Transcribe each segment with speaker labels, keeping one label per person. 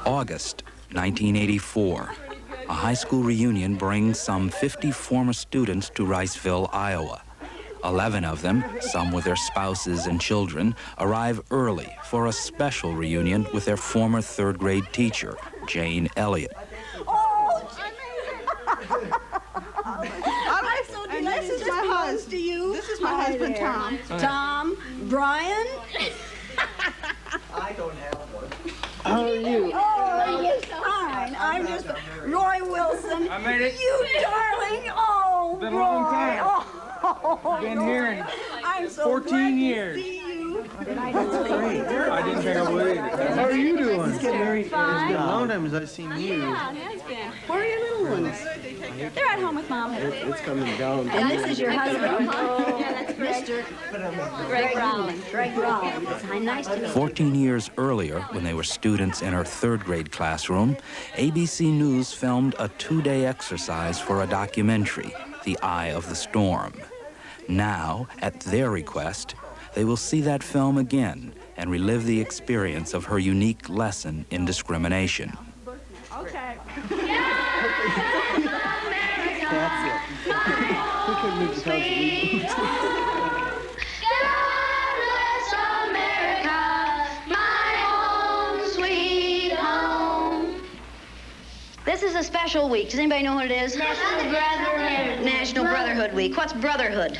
Speaker 1: August 1984. A high school reunion brings some 50 former students to Riceville, Iowa. 11 of them, some with their spouses and children, arrive early for a special reunion with their former third-grade teacher, Jane Elliot.
Speaker 2: This is my husband. To you. This is my husband, Tom.
Speaker 3: Tom, Brian.
Speaker 4: I don't have one.
Speaker 3: How are you? Oh, you're fine. I'm just Roy Wilson.
Speaker 5: I made it.
Speaker 3: You darling. Oh,
Speaker 5: Been a
Speaker 3: Roy.
Speaker 5: long time.
Speaker 3: Oh,
Speaker 5: Been here
Speaker 3: I'm so
Speaker 5: 14
Speaker 3: glad
Speaker 5: years.
Speaker 3: To see you.
Speaker 5: I didn't think I would either. How are you doing?
Speaker 4: It's been a long time since I've seen you.
Speaker 3: Yeah, it has been. Where are your little ones? They're at home with Mom.
Speaker 4: It's coming down.
Speaker 3: And this is your husband. Yeah, that's Mr. Greg Rowland. Greg Rowland. Nice to meet you.
Speaker 1: 14 years earlier, when they were students in her third-grade classroom, ABC News filmed a 2-day exercise for a documentary, The Eye of the Storm. Now, at their request, they will see that film again and relive the experience of her unique lesson in discrimination.
Speaker 2: Okay.
Speaker 4: That's it. We could move to
Speaker 6: This is a special week. Does anybody know what it is?
Speaker 7: National Brotherhood.
Speaker 6: National Brotherhood Week. What's brotherhood?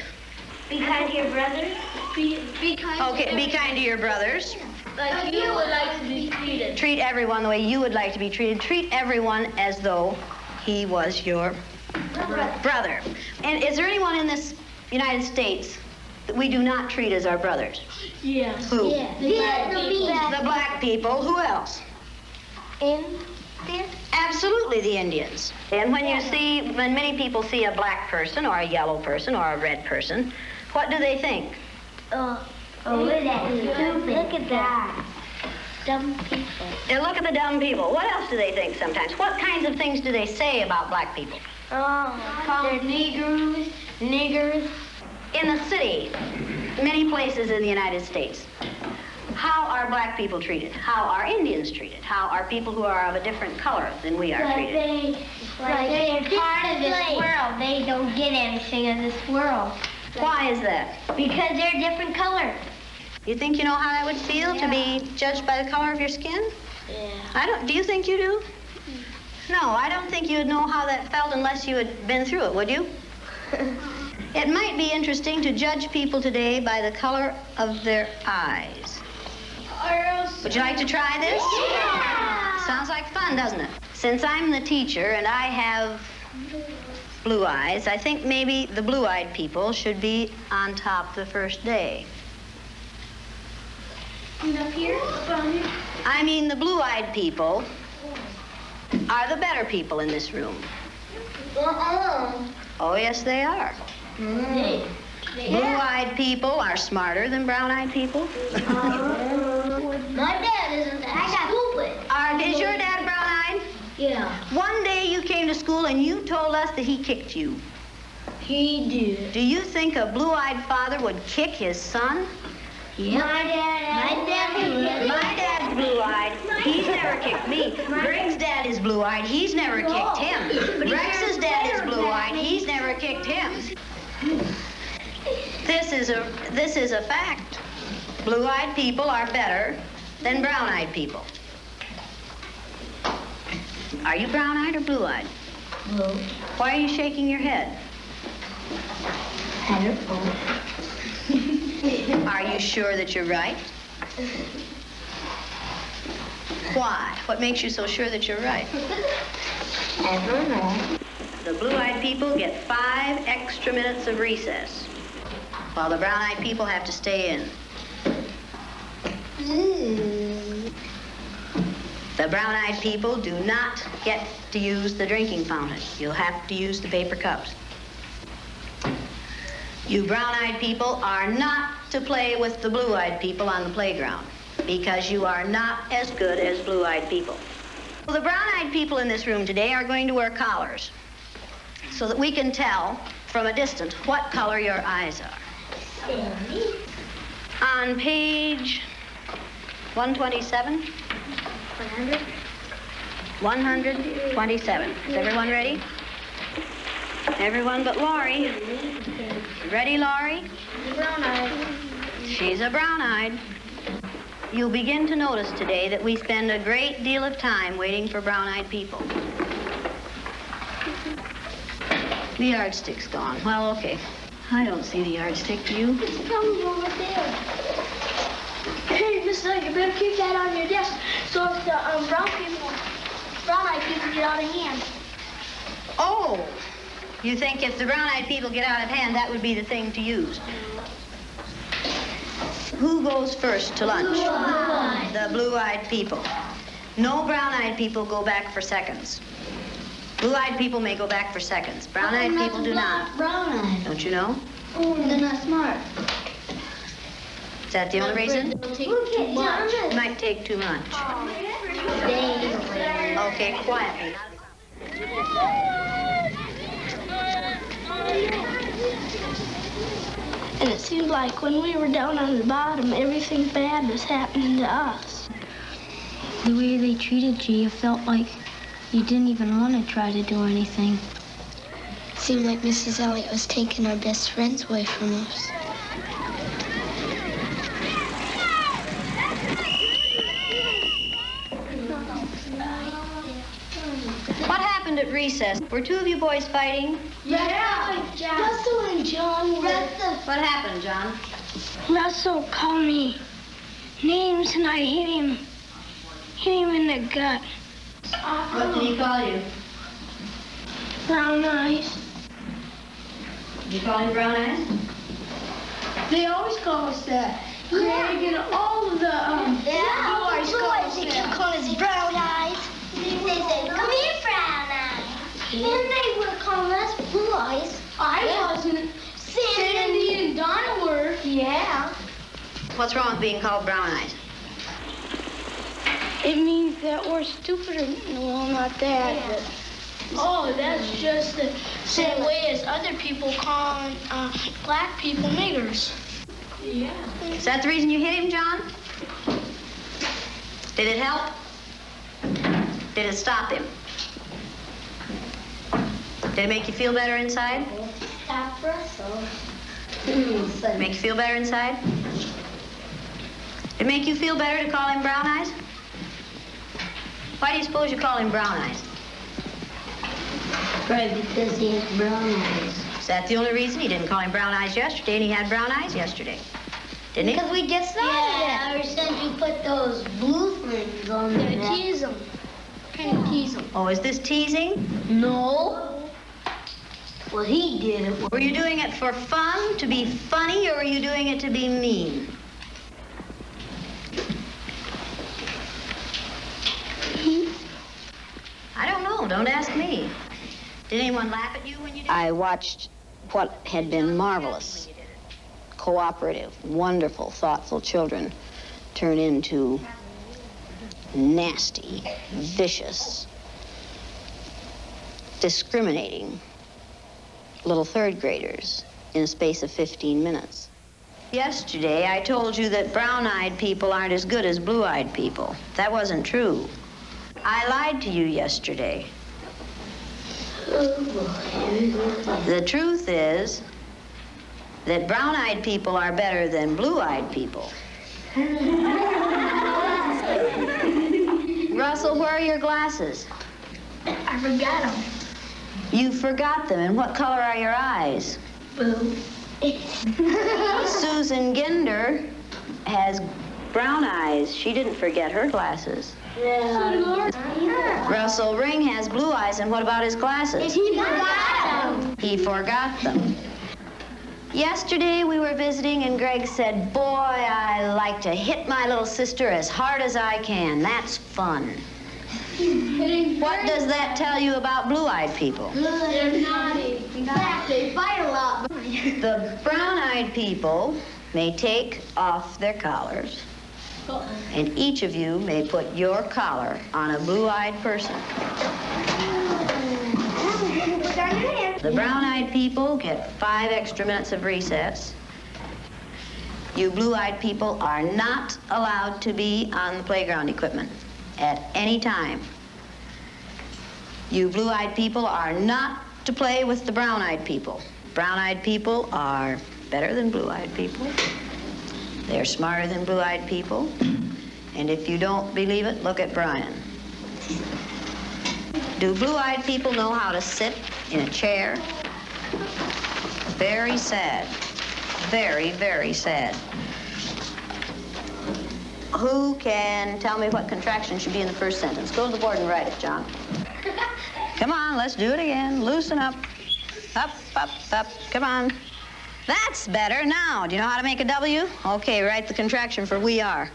Speaker 7: Be kind to your brothers. Be kind.
Speaker 6: Okay, be kind to your brothers.
Speaker 7: Like you would like to be treated.
Speaker 6: Treat everyone the way you would like to be treated. Treat everyone as though he was your brother. And is there anyone in this United States that we do not treat as our brothers?
Speaker 7: Yes.
Speaker 6: Who?
Speaker 7: Yeah.
Speaker 6: The black people. Who else?
Speaker 7: Indians.
Speaker 6: Absolutely, the Indians. And when many people see a black person or a yellow person or a red person, what do they think?
Speaker 7: Look at that. Dumb people.
Speaker 6: They look at the dumb people. What else do they think sometimes? What kinds of things do they say about black people?
Speaker 7: Call them niggers.
Speaker 6: In the city, many places in the United States, how are black people treated? How are Indians treated? How are people who are of a different color than we are treated?
Speaker 7: They're part of this world. They don't get anything in this world.
Speaker 6: Why is that?
Speaker 7: Because they're different colors.
Speaker 6: You think you know how that would feel to be judged by the color of your skin?
Speaker 7: Yeah.
Speaker 6: Do you think you do? No, I don't think you'd know how that felt unless you had been through it, would you? It might be interesting to judge people today by the color of their eyes. Would you like to try this?
Speaker 7: Yeah.
Speaker 6: Sounds like fun, doesn't it? Since I'm the teacher and I have blue eyes, I think maybe the blue-eyed people should be on top the first day.
Speaker 7: Up here?
Speaker 6: I mean, the blue-eyed people are the better people in this room. Oh, yes, they are. Blue-eyed people are smarter than brown-eyed people.
Speaker 7: My dad isn't that stupid.
Speaker 6: Is your dad brown-eyed?
Speaker 7: Yeah.
Speaker 6: One day you came to school and you told us that he kicked you.
Speaker 7: He did.
Speaker 6: Do you think a blue-eyed father would kick his son?
Speaker 7: Yeah. My
Speaker 6: dad's blue-eyed. He's never kicked me. Greg's dad is blue-eyed. He's never kicked him. Rex's dad is blue-eyed. He's never kicked him. This is a fact. Blue-eyed people are better than brown-eyed people. Are you brown-eyed or blue-eyed?
Speaker 7: Blue.
Speaker 6: Why are you shaking your head?
Speaker 7: I don't know.
Speaker 6: Are you sure that you're right? Why? What makes you so sure that you're right?
Speaker 7: I don't know.
Speaker 6: The blue-eyed people get 5 extra minutes of recess, while the brown-eyed people have to stay in. The brown-eyed people do not get to use the drinking fountain. You'll have to use the paper cups. You brown-eyed people are not to play with the blue-eyed people on the playground because you are not as good as blue-eyed people. Well, the brown-eyed people in this room today are going to wear collars so that we can tell from a distance what color your eyes are. On page 127.
Speaker 7: 100.
Speaker 6: 127. Is everyone ready? Everyone but Laurie. Ready, Laurie?
Speaker 7: Brown-eyed.
Speaker 6: She's a brown-eyed. You'll begin to notice today that we spend a great deal of time waiting for brown-eyed people. The yardstick's gone. Well, okay. I don't see the yardstick, do you?
Speaker 7: It's coming over there. Hey, Miss Elliot, you better keep that on your desk so if the brown-eyed people get out of hand.
Speaker 6: Oh! You think if the brown-eyed people get out of hand, that would be the thing to use? Who goes first to lunch?
Speaker 7: Blue-eyed.
Speaker 6: The blue-eyed people. No brown-eyed people go back for seconds. Blue-eyed people may go back for seconds. Brown-eyed people do not.
Speaker 7: Brown-eyed.
Speaker 6: Don't you know?
Speaker 7: Oh, they're not smart.
Speaker 6: Is that the only reason?
Speaker 7: They'll take too much.
Speaker 6: It might take too much. Okay, quietly.
Speaker 7: And it seemed like when we were down on the bottom, everything bad was happening to us.
Speaker 8: The way they treated you, you felt like you didn't even want to try to do anything.
Speaker 7: It seemed like Mrs. Elliot was taking our best friends away from us.
Speaker 6: What happened at recess? Were two of you boys fighting?
Speaker 7: Yeah. Russell and John were.
Speaker 6: What happened, John?
Speaker 7: Russell called me names and I hit him in the gut.
Speaker 6: What did he call you?
Speaker 7: Brown eyes.
Speaker 6: Did you call him brown eyes?
Speaker 7: They always call us that. Greg and all of the boys call us that. They keep calling us brown eyes. They say, come here, brown eyes. And they were calling us blue eyes. I wasn't. Sandy and Donna were. Yeah.
Speaker 6: What's wrong with being called brown eyes?
Speaker 7: It means that we're stupider. Well, not that. Yeah. But... Oh, that's just the same way as other people calling black people niggers. Yeah.
Speaker 6: Is that the reason you hit him, John? Did it help? Did it stop him? Did it make you feel better inside?
Speaker 7: Stop Russell.
Speaker 6: Make you feel better inside? Did it make you feel better to call him brown eyes? Why do you suppose you call him brown eyes?
Speaker 7: Probably because he has brown eyes.
Speaker 6: Is that the only reason? He didn't call him brown eyes yesterday, and he had brown eyes yesterday. Didn't he?
Speaker 7: Because we just started it. Ever since you put those blue things on there. Yeah, tease them. Kind of tease them.
Speaker 6: Oh, is this teasing?
Speaker 7: No. Well, he did it.
Speaker 6: Were you doing it for fun, to be funny, or were you doing it to be mean? I don't know. Don't ask me. Did anyone laugh at you when you did it? I watched what had been marvelous, cooperative, wonderful, thoughtful children turn into nasty, vicious, discriminating little third graders in a space of 15 minutes. Yesterday, I told you that brown-eyed people aren't as good as blue-eyed people. That wasn't true. I lied to you yesterday. The truth is that brown-eyed people are better than blue-eyed people. Russell, where are your glasses?
Speaker 7: I forgot them.
Speaker 6: You forgot them. And what color are your eyes?
Speaker 7: Blue.
Speaker 6: Susan Ginder has brown eyes. She didn't forget her glasses.
Speaker 7: Yeah.
Speaker 6: Russell Ring has blue eyes, and what about his glasses?
Speaker 7: He forgot them.
Speaker 6: He forgot them. Yesterday we were visiting, and Greg said, "Boy, I like to hit my little sister as hard as I can. That's fun." What does that tell you about blue-eyed people?
Speaker 7: They're naughty. In fact, they fight a lot.
Speaker 6: The brown-eyed people may take off their collars, and each of you may put your collar on a blue-eyed person. The brown-eyed people get 5 extra minutes of recess. You blue-eyed people are not allowed to be on the playground equipment at any time. You blue-eyed people are not to play with the brown-eyed people. Brown-eyed people are better than blue-eyed people. They're smarter than blue-eyed people. And if you don't believe it, look at Brian. Do blue-eyed people know how to sit in a chair? Very sad. Very, very sad. Who can tell me what contraction should be in the first sentence? Go to the board and write it, John. Come on, let's do it again. Loosen up. Up, up, up. Come on. That's better. Now, do you know how to make a W? Okay, write the contraction for we are.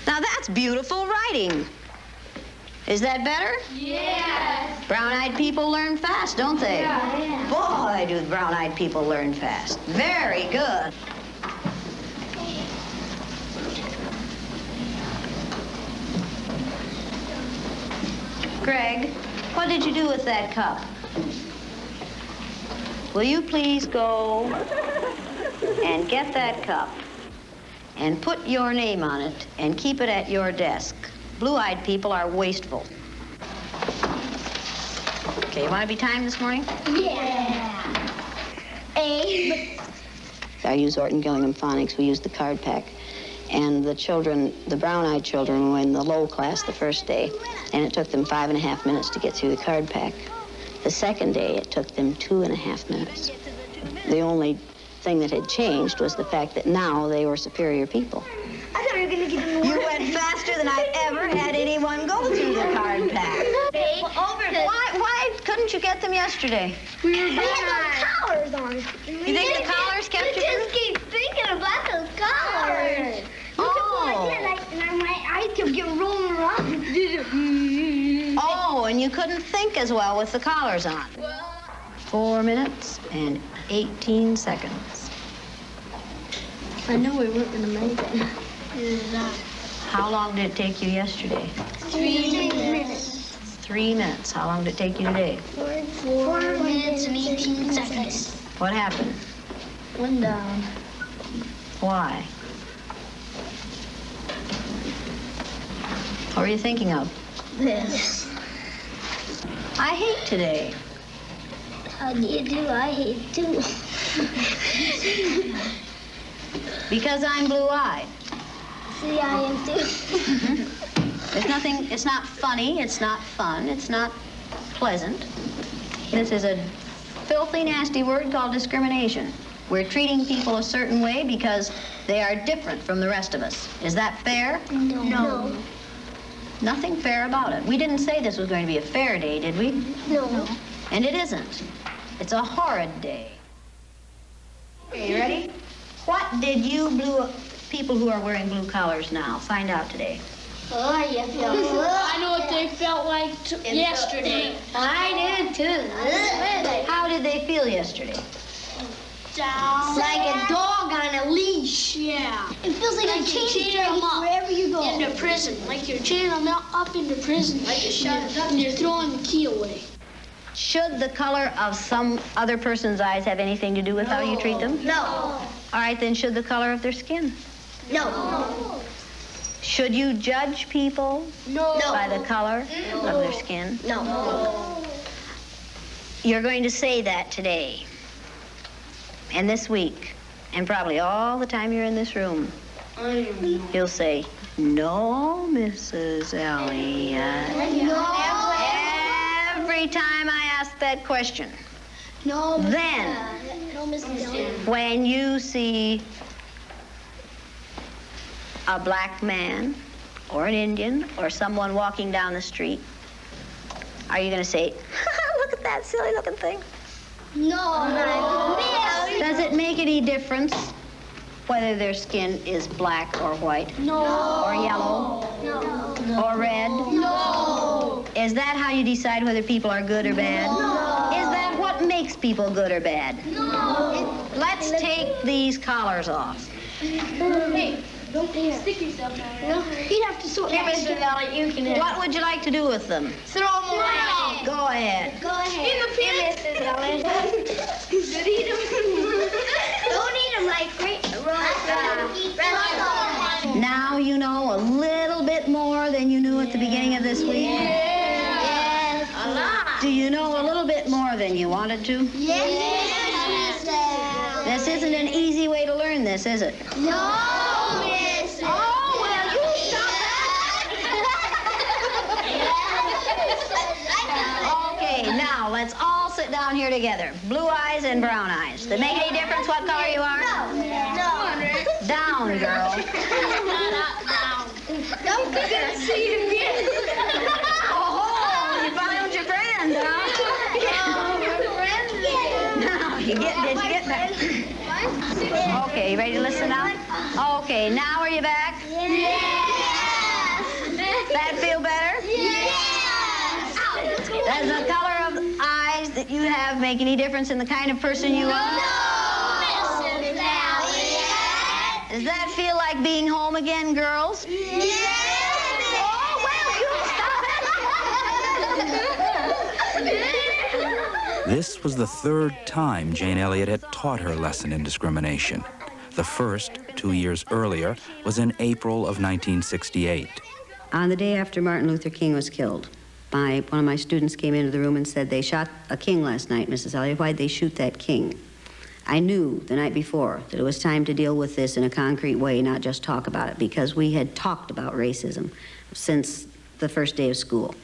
Speaker 6: Now, that's beautiful writing. Is that better?
Speaker 7: Yes.
Speaker 6: Brown-eyed people learn fast, don't they?
Speaker 7: Yeah.
Speaker 6: Boy, do brown-eyed people learn fast. Very good. Greg, what did you do with that cup? Will you please go and get that cup and put your name on it and keep it at your desk? Blue-eyed people are wasteful. Okay, you want to be timed this morning?
Speaker 7: Yeah. A.
Speaker 6: I use Orton Gillingham phonics. We use the card pack. And the children, the brown-eyed children, were in the low class the first day, and it took them 5.5 minutes to get through the card pack. The second day, it took them 2.5 minutes. The only thing that had changed was the fact that now they were superior people.
Speaker 7: I thought you were going to get in the
Speaker 6: You went faster than I've ever had anyone go through the card pack. Why couldn't you get them yesterday?
Speaker 7: We had those collars on.
Speaker 6: You think the collars kept you?
Speaker 7: We just keep thinking about those collars.
Speaker 6: Oh.
Speaker 7: And my eyes kept getting rolling around.
Speaker 6: Oh, and you couldn't think as well with the collars on. 4 minutes and 18 seconds.
Speaker 8: I know we weren't going to make it.
Speaker 6: How long did it take you yesterday?
Speaker 7: 3 minutes.
Speaker 6: 3 minutes. How long did it take you today?
Speaker 7: 4 minutes and 18 seconds.
Speaker 6: What happened?
Speaker 8: One down.
Speaker 6: Why? What were you thinking of?
Speaker 7: This.
Speaker 6: I hate today.
Speaker 7: How do you do? I hate too.
Speaker 6: Because I'm blue-eyed.
Speaker 7: See, I am too.
Speaker 6: There's nothing, it's not funny, it's not fun, it's not pleasant. This is a filthy, nasty word called discrimination. We're treating people a certain way because they are different from the rest of us. Is that fair?
Speaker 7: No.
Speaker 6: Nothing fair about it. We didn't say this was going to be a fair day, did we?
Speaker 7: No.
Speaker 6: And it isn't. It's a horrid day. Okay, you ready? What did you people who are wearing blue collars now find out today?
Speaker 7: Oh, you feel
Speaker 8: I know what they felt like yesterday.
Speaker 7: I did too.
Speaker 6: How did they feel yesterday?
Speaker 8: Down.
Speaker 7: Like a dog on a leash.
Speaker 8: Yeah.
Speaker 7: It feels like a chain them up wherever you go.
Speaker 8: Into prison. Like you're chaining them up into prison. Like you're shut up and you're throwing the key away.
Speaker 6: Should the color of some other person's eyes have anything to do with how you treat them?
Speaker 7: No.
Speaker 6: All right, then should the color of their skin?
Speaker 7: No.
Speaker 6: Should you judge people by the color of their skin?
Speaker 7: No.
Speaker 6: You're going to say that today and this week and probably all the time you're in this room. You'll say, no, Mrs. Elliot.
Speaker 7: No.
Speaker 6: Every time I ask that question.
Speaker 7: No.
Speaker 6: Then,
Speaker 7: No, Mrs. Elliot.
Speaker 6: when you see a black man or an Indian or someone walking down the street, are you going to say, look at that silly looking thing?
Speaker 7: No.
Speaker 6: Does it make any difference whether their skin is black or white?
Speaker 7: No.
Speaker 6: Or yellow?
Speaker 7: No.
Speaker 6: Or red?
Speaker 7: No.
Speaker 6: Is that how you decide whether people are good or bad?
Speaker 7: No.
Speaker 6: Is that what makes people good or bad?
Speaker 7: No.
Speaker 6: Let's take these collars off.
Speaker 7: Hey, don't stick yourself down. No. You'd have to sort Mr. Elliot, you can
Speaker 6: What would you like to do with them?
Speaker 7: throw them away.
Speaker 6: Go ahead.
Speaker 7: Go ahead. In the pit. Mrs. Elliot. Don't eat them. Don't eat them like great.
Speaker 6: Now you know a little bit more than you than you wanted to?
Speaker 7: Yes, Miss.
Speaker 6: This isn't an easy way to learn this, is it?
Speaker 7: No, Miss.
Speaker 6: Oh, well, you stop that. Okay, now let's all sit down here together. Blue eyes and brown eyes. Does it make any difference what color you are?
Speaker 7: No.
Speaker 6: Down, girl.
Speaker 7: Don't forget to see it again.
Speaker 6: Oh, you found your friend, huh? Now, did you get that? Okay, you ready to listen now? Okay, now are you back?
Speaker 7: Yes.
Speaker 6: That feel better?
Speaker 7: Yes.
Speaker 6: Does the color of eyes that you have make any difference in the kind of person you are?
Speaker 7: No, Mrs. Elliot.
Speaker 6: Does that feel like being home again, girls?
Speaker 7: Yes.
Speaker 6: Oh, well, you stop it.
Speaker 1: This was the third time Jane Elliot had taught her lesson in discrimination. The first, 2 years earlier, was in April of 1968.
Speaker 9: On the day after Martin Luther King was killed, one of my students came into the room and said, "They shot a king last night, Mrs. Elliot. Why'd they shoot that king?" I knew the night before that it was time to deal with this in a concrete way, not just talk about it, because we had talked about racism since the first day of school.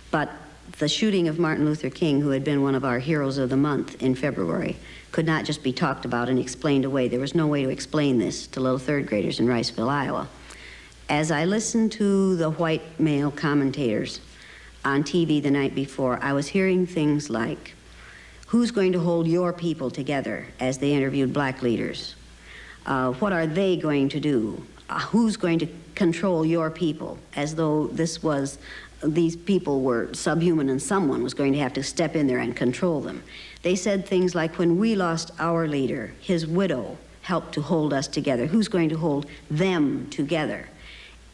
Speaker 9: But the shooting of Martin Luther King, who had been one of our heroes of the month in February, could not just be talked about and explained away. There was no way to explain this to little third graders in Riceville, Iowa. As I listened to the white male commentators on TV the night before, I was hearing things like, who's going to hold your people together, as they interviewed black leaders? What are they going to do? Who's going to control your people? As though these people were subhuman and someone was going to have to step in there and control them. They said things like, when we lost our leader, his widow helped to hold us together. Who's going to hold them together?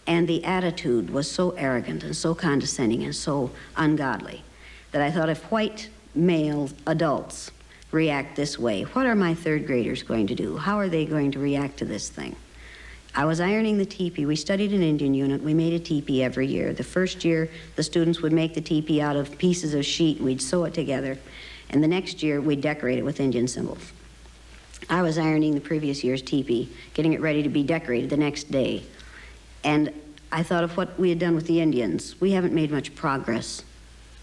Speaker 9: And the attitude was so arrogant and so condescending and so ungodly that I thought, if white male adults react this way, what are my third graders going to do? How are they going to react to this thing? I was ironing the teepee. We studied an Indian unit. We made a teepee every year. The first year, the students would make the teepee out of pieces of sheet. We'd sew it together. And the next year, we'd decorate it with Indian symbols. I was ironing the previous year's teepee, getting it ready to be decorated the next day. And I thought of what we had done with the Indians. We haven't made much progress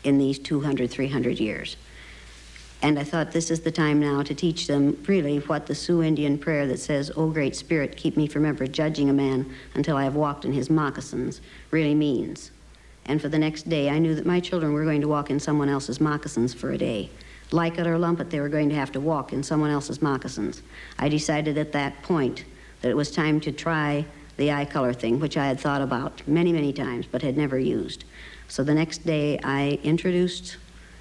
Speaker 9: in these 200, 300 years. And I thought, this is the time now to teach them really what the Sioux Indian prayer that says, "O Great Spirit, keep me from ever judging a man until I have walked in his moccasins," really means. And for the next day, I knew that my children were going to walk in someone else's moccasins for a day. Like it or lump it, they were going to have to walk in someone else's moccasins. I decided at that point that it was time to try the eye color thing, which I had thought about many, many times, but had never used. So the next day, I introduced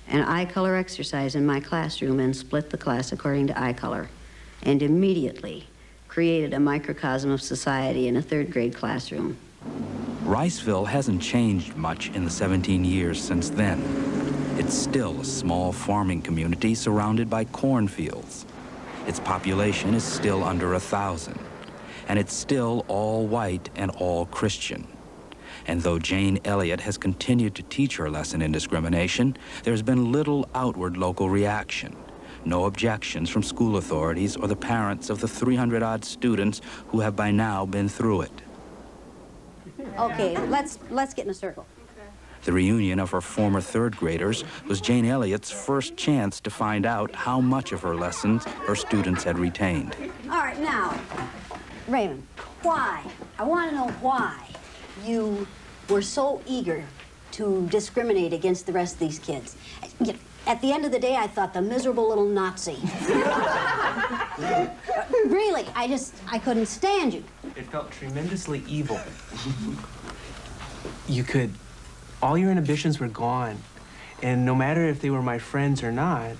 Speaker 9: an eye color exercise in my classroom and split the class according to eye color, and immediately created a microcosm of society in a third grade classroom.
Speaker 1: Riceville hasn't changed much in the 17 years since then. It's still a small farming community surrounded by cornfields. Its population is still under 1,000, and it's still all white and all Christian. And though Jane Elliot has continued to teach her lesson in discrimination, there's been little outward local reaction. No objections from school authorities or the parents of the 300-odd students who have by now been through it.
Speaker 9: Okay, let's get in a circle.
Speaker 1: The reunion of her former third graders was Jane Elliott's first chance to find out how much of her lessons her students had retained.
Speaker 9: All right, now, Raymond, why? I want to know why you were so eager to discriminate against the rest of these kids. At the end of the day, I thought, the miserable little Nazi. Really, I couldn't stand you.
Speaker 4: It felt tremendously evil. All your inhibitions were gone. And no matter if they were my friends or not,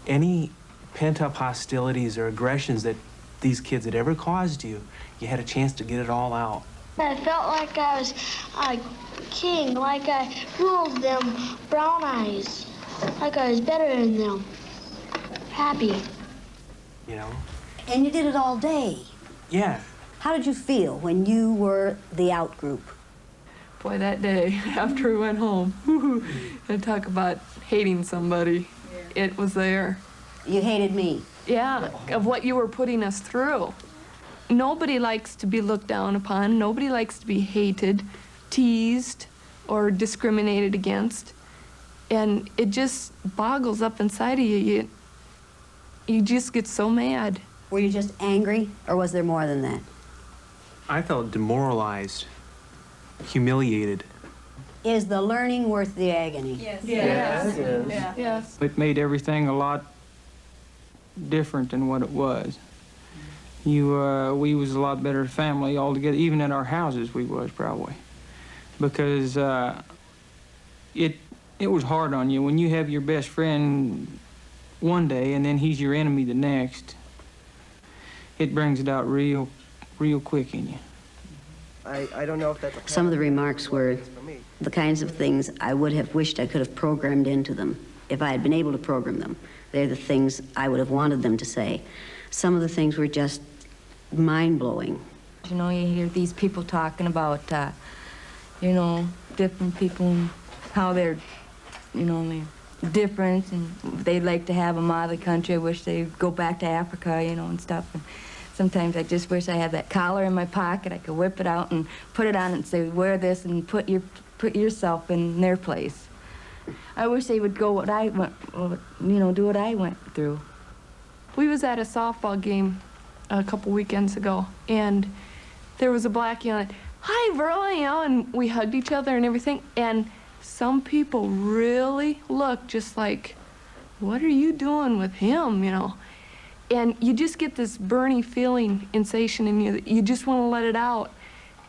Speaker 4: any pent-up hostilities or aggressions that these kids had ever caused you, you had a chance to get it all out.
Speaker 7: I felt like I was a king, like I ruled them brown eyes, like I was better than them. Happy.
Speaker 4: You know?
Speaker 9: And you did it all day.
Speaker 4: Yeah.
Speaker 9: How did you feel when you were the out group?
Speaker 10: Boy, that day, after we went home, and talk about hating somebody. it was there.
Speaker 9: You hated me.
Speaker 10: Yeah, of what you were putting us through. Nobody likes to be looked down upon. Nobody likes to be hated, teased, or discriminated against. And it just boggles up inside of you. You just get so mad.
Speaker 9: Were you just angry, or was there more than that?
Speaker 4: I felt demoralized, humiliated.
Speaker 9: Is the learning worth the agony?
Speaker 10: Yes.
Speaker 5: Yes.
Speaker 10: Yes. Yes.
Speaker 5: It made everything a lot different than what it was. We was a lot better family altogether, even at our houses we was probably. Because it was hard on you when you have your best friend one day and then he's your enemy the next. It brings it out real quick in you.
Speaker 11: I don't know if that's a
Speaker 9: Some of the remarks were
Speaker 11: for me.
Speaker 9: the kinds of things I would have wished I could have programmed into them if I had been able to program them. They're the things I would have wanted them to say. Some of the things were just mind-blowing.
Speaker 12: You know, you hear these people talking about, you know, different people, how they're, you know, they're different, and they'd like to have them out of the country. I wish they'd go back to Africa, you know, and stuff. And sometimes I just wish I had that collar in my pocket. I could whip it out and put it on and say, wear this and put yourself in their place. I wish they would go what I went, you know, do what I went through.
Speaker 10: We was at a softball game a couple weekends ago, and there was a black yelling, "Hi, Verla," you know, and we hugged each other and everything. And some people really looked just like, what are you doing with him, you know? And you just get this burning feeling, sensation in you that you just want to let it out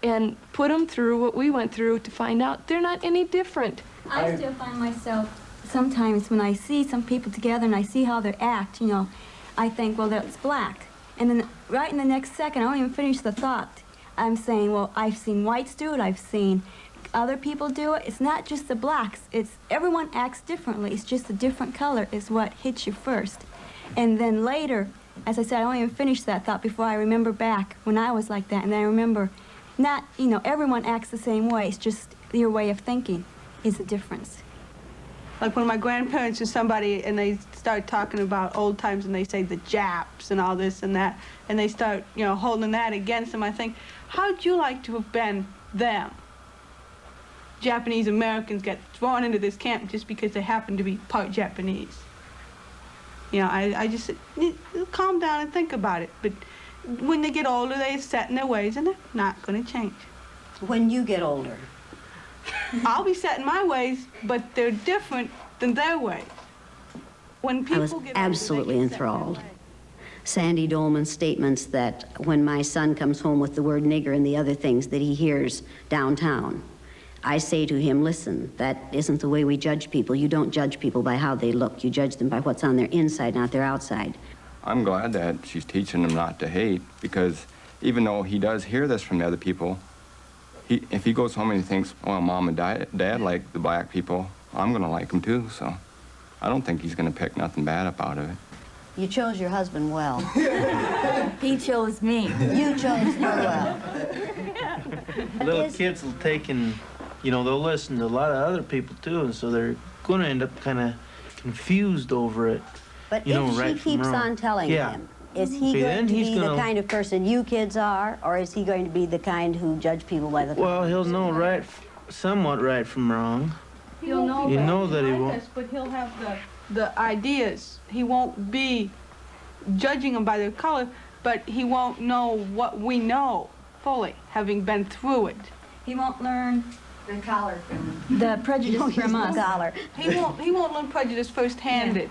Speaker 10: and put them through what we went through to find out they're not any different.
Speaker 8: I still find myself sometimes when I see some people together and I see how they act, you know, I think, well, that's black. And then right in the next second, I don't even finish the thought. I'm saying, well, I've seen whites do it, I've seen other people do it. It's not just the blacks. It's everyone acts differently. It's just a different color is what hits you first. And then later, as I said, I don't even finish that thought before I remember back when I was like that. And then I remember not, you know, everyone acts the same way. It's just your way of thinking is the difference.
Speaker 2: Like when my grandparents or somebody, and they start talking about old times, and they say the Japs and all this and that, and they start, you know, holding that against them, I think, how'd you like to have been them? Japanese Americans get thrown into this camp just because they happen to be part Japanese. You know, I just said, calm down and think about it. But when they get older, they're set in their ways, and they're not going to change.
Speaker 9: When you get older.
Speaker 2: I'll be set in my ways, but they're different than their ways. When people
Speaker 9: I was
Speaker 2: get older,
Speaker 9: absolutely
Speaker 2: they get set in their
Speaker 9: enthralled.
Speaker 2: ways.
Speaker 9: Sandy Dolman's statements that when my son comes home with the word nigger and the other things that he hears downtown, I say to him, listen, that isn't the way we judge people. You don't judge people by how they look. You judge them by what's on their inside, not their outside.
Speaker 13: I'm glad that she's teaching him not to hate, because even though he does hear this from the other people, if he goes home and he thinks, well, Mom and Dad like the black people, I'm going to like them too, so I don't think he's going to pick nothing bad up out of it.
Speaker 9: You chose your husband well.
Speaker 12: He chose me.
Speaker 9: You chose her well.
Speaker 14: Little kids will take and, you know, they'll listen to a lot of other people too, and so they're going to end up kind of confused over it.
Speaker 9: But
Speaker 14: you know,
Speaker 9: if
Speaker 14: right
Speaker 9: she keeps
Speaker 14: from wrong.
Speaker 9: on telling
Speaker 14: Yeah.
Speaker 9: him, is he
Speaker 14: See,
Speaker 9: going
Speaker 14: then
Speaker 9: to
Speaker 14: he's
Speaker 9: be the
Speaker 14: gonna-
Speaker 9: kind of person you kids are, or is he going to be the kind who judge people by the
Speaker 14: Well,
Speaker 9: color?
Speaker 14: he'll know somewhat right from wrong.
Speaker 2: He'll know
Speaker 14: You
Speaker 2: that
Speaker 14: know that he
Speaker 2: like
Speaker 14: won't.
Speaker 2: us, but he'll have the ideas. He won't be judging them by their color, but he won't know what we know fully, having been through it.
Speaker 8: He won't learn
Speaker 12: The collar from
Speaker 8: the prejudice from us.
Speaker 2: He won't learn prejudice first-handed.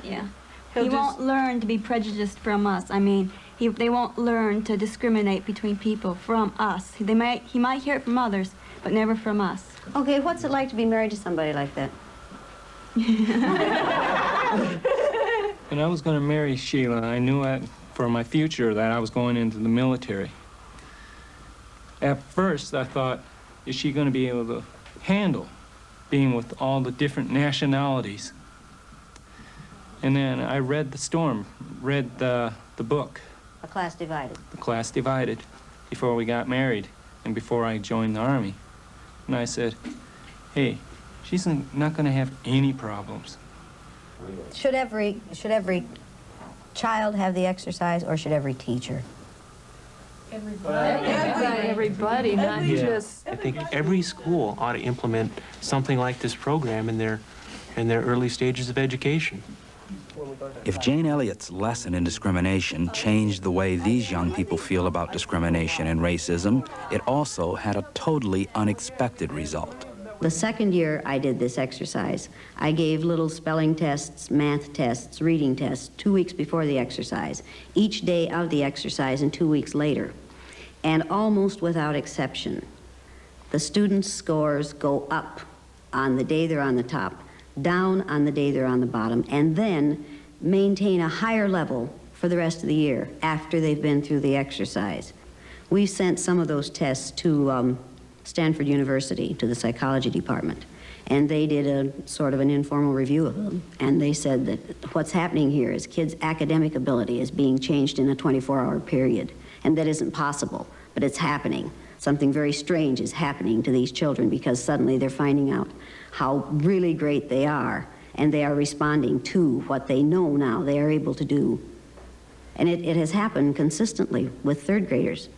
Speaker 8: Yeah.
Speaker 2: He'll
Speaker 8: He
Speaker 2: just-
Speaker 8: won't learn to be prejudiced from us. I mean, they won't learn to discriminate between people from us. He might hear it from others, but never from us.
Speaker 9: Okay, what's it like to be married to somebody like that?
Speaker 5: When I was going to marry Sheila, I knew for my future that I was going into the military. At first, I thought, is she going to be able to handle being with all the different nationalities? And then I read the book,
Speaker 9: A Class Divided.
Speaker 5: The Class Divided, before we got married and before I joined the Army. And I said, hey, she's not going to have any problems.
Speaker 9: Should every child have the exercise, or should every teacher?
Speaker 10: Everybody, not just.
Speaker 4: I think every school ought to implement something like this program in their early stages of education.
Speaker 1: If Jane Elliott's lesson in discrimination changed the way these young people feel about discrimination and racism, it also had a totally unexpected result.
Speaker 9: The second year I did this exercise, I gave little spelling tests, math tests, reading tests 2 weeks before the exercise, each day of the exercise and 2 weeks later. And almost without exception, the students' scores go up on the day they're on the top, down on the day they're on the bottom, and then maintain a higher level for the rest of the year after they've been through the exercise. We sent some of those tests to Stanford University, to the psychology department, and they did a sort of an informal review of them, and they said that what's happening here is kids' academic ability is being changed in a 24-hour period, and that isn't possible, but it's happening. Something very strange is happening to these children because suddenly they're finding out how really great they are, and they are responding to what they know now they are able to do. And it has happened consistently with third graders.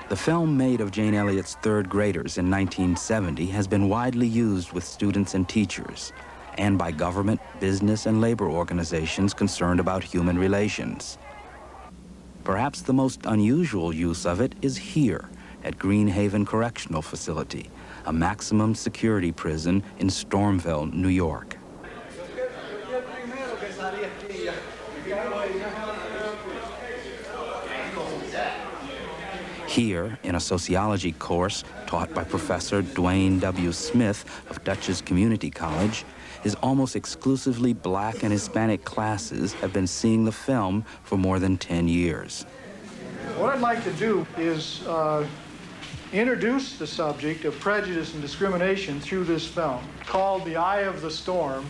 Speaker 1: The film made of Jane Elliott's third graders in 1970 has been widely used with students and teachers, and by government, business, and labor organizations concerned about human relations. Perhaps the most unusual use of it is here at Greenhaven Correctional Facility, a maximum security prison in Stormville, New York. Here, in a sociology course taught by Professor Dwayne W. Smith of Dutchess Community College, his almost exclusively black and Hispanic classes have been seeing the film for more than 10 years.
Speaker 15: What I'd like to do is introduce the subject of prejudice and discrimination through this film, called The Eye of the Storm.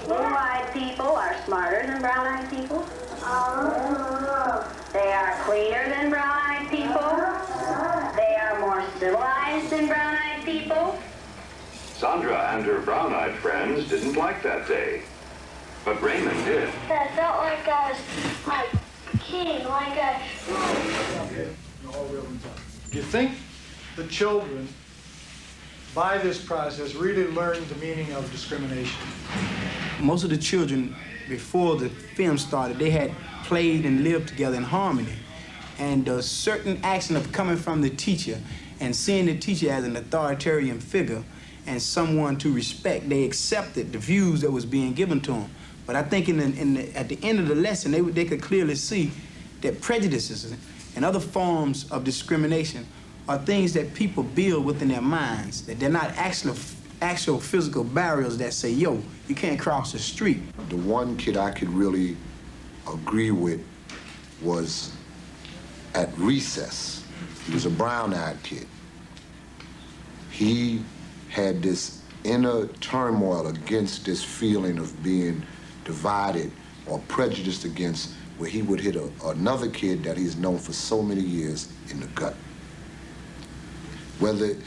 Speaker 6: Blue-eyed people are smarter than brown-eyed people. They are cleaner than brown-eyed people. They are more civilized than brown-eyed people.
Speaker 16: Sandra and her brown-eyed friends didn't like that day, but Raymond did.
Speaker 7: I felt like I was like king, like a...
Speaker 15: Do you think the children, by this process, really learned the meaning of discrimination?
Speaker 17: Most of the children, before the film started, they had played and lived together in harmony. And a certain action of coming from the teacher and seeing the teacher as an authoritarian figure and someone to respect, they accepted the views that was being given to them. But I think at the end of the lesson, they could clearly see that prejudices and other forms of discrimination are things that people build within their minds, that they're not actual physical barriers that say, yo, you can't cross the street.
Speaker 18: The one kid I could really agree with was at recess. He was a brown-eyed kid. He had this inner turmoil against this feeling of being divided or prejudiced against, where he would hit another kid that he's known for so many years in the gut. Whether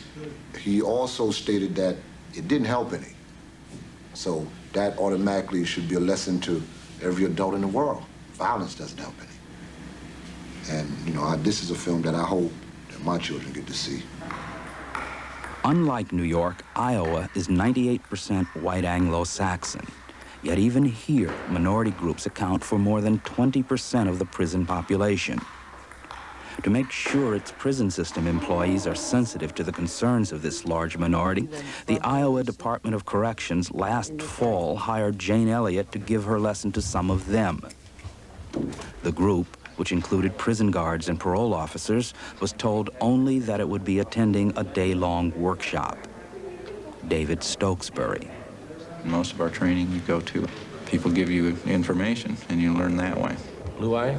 Speaker 18: he also stated that it didn't help any. So that automatically should be a lesson to every adult in the world. Violence doesn't help any. And, you know, this is a film that I hope that my children get to see.
Speaker 1: Unlike New York, Iowa is 98% white Anglo-Saxon. Yet even here, minority groups account for more than 20% of the prison population. To make sure its prison system employees are sensitive to the concerns of this large minority, the Iowa Department of Corrections last fall hired Jane Elliott to give her lesson to some of them. The group, which included prison guards and parole officers, was told only that it would be attending a day-long workshop. David Stokesbury.
Speaker 19: Most of our training you go to, people give you information and you learn that way.
Speaker 20: Blue eye?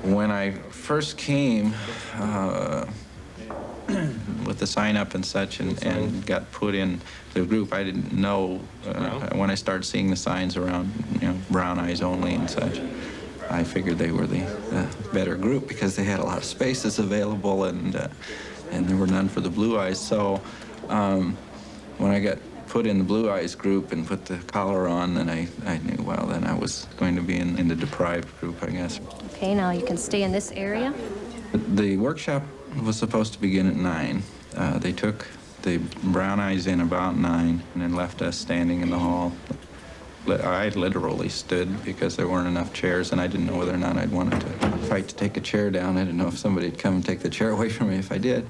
Speaker 19: When I first came with the sign up and such and got put in the group, I didn't know when I started seeing the signs around, you know, brown eyes only and such. I figured they were the better group because they had a lot of spaces available and there were none for the blue eyes. So when I got put in the Blue Eyes group and put the collar on, then I knew, well, then I was going to be in the deprived group, I guess.
Speaker 3: Okay, now you can stay in this area.
Speaker 19: The workshop was supposed to begin at 9. They took the Brown Eyes in about 9 and then left us standing in the hall. I literally stood because there weren't enough chairs, and I didn't know whether or not I'd wanted to fight to take a chair down. I didn't know if somebody would come and take the chair away from me if I did.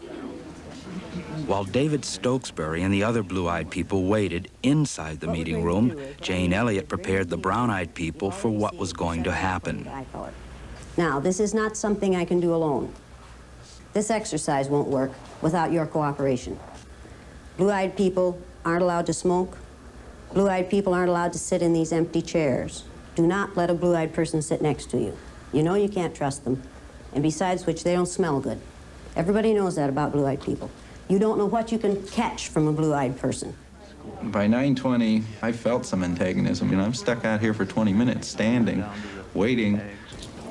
Speaker 1: While David Stokesbury and the other blue-eyed people waited inside the meeting room, Jane Elliot prepared the brown-eyed people for what was going to happen.
Speaker 9: Now, this is not something I can do alone. This exercise won't work without your cooperation. Blue-eyed people aren't allowed to smoke. Blue-eyed people aren't allowed to sit in these empty chairs. Do not let a blue-eyed person sit next to you. You know you can't trust them. And besides which, they don't smell good. Everybody knows that about blue-eyed people. You don't know what you can catch from a blue-eyed person.
Speaker 19: By 9:20, I felt some antagonism. You know, I'm stuck out here for 20 minutes, standing, waiting.